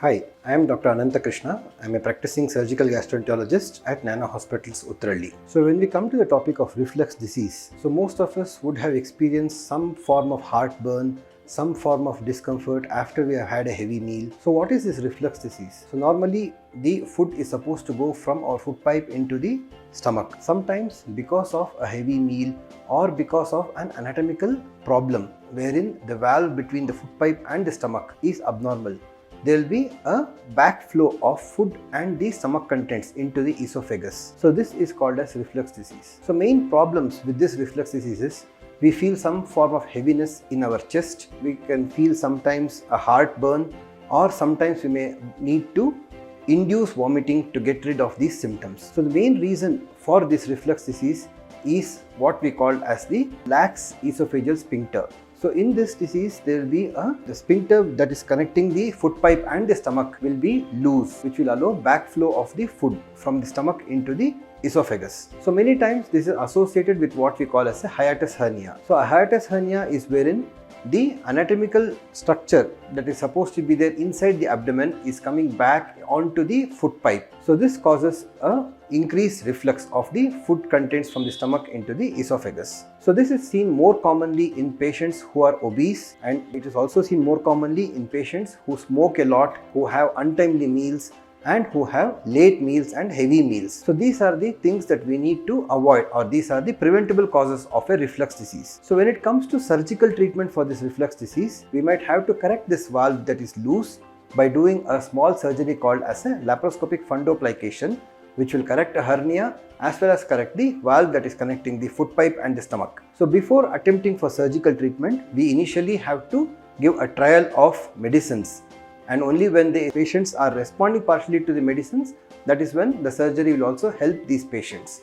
Hi, I am Dr. Anantha Krishna. I am a practicing surgical gastroenterologist at Nano Hospitals, Uttarahalli. So when we come to the topic of reflux disease, so most of us would have experienced some form of heartburn, some form of discomfort after we have had a heavy meal. So what is this reflux disease? So normally the food is supposed to go from our food pipe into the stomach. Sometimes because of a heavy meal or because of an anatomical problem wherein the valve between the food pipe and the stomach is abnormal, there will be a backflow of food and the stomach contents into the esophagus. So this is called as reflux disease. So main problems with this reflux disease is we feel some form of heaviness in our chest. We can feel sometimes a heartburn, or sometimes we may need to induce vomiting to get rid of these symptoms. So the main reason for this reflux disease is what we call as the lax esophageal sphincter. So in this disease, there will be the sphincter that is connecting the food pipe and the stomach will be loose, which will allow backflow of the food from the stomach into the esophagus. So many times this is associated with what we call as a hiatus hernia. So a hiatus hernia is wherein the anatomical structure that is supposed to be there inside the abdomen is coming back onto the food pipe. So this causes a increased reflux of the food contents from the stomach into the esophagus. So this is seen more commonly in patients who are obese, and it is also seen more commonly in patients who smoke a lot, who have untimely meals, and who have late meals and heavy meals. So these are the things that we need to avoid, or these are the preventable causes of a reflux disease. So when it comes to surgical treatment for this reflux disease, we might have to correct this valve that is loose by doing a small surgery called as a laparoscopic fundoplication, which will correct a hernia as well as correct the valve that is connecting the food pipe and the stomach. So before attempting for surgical treatment, we initially have to give a trial of medicines, and only when the patients are responding partially to the medicines, that is when the surgery will also help these patients.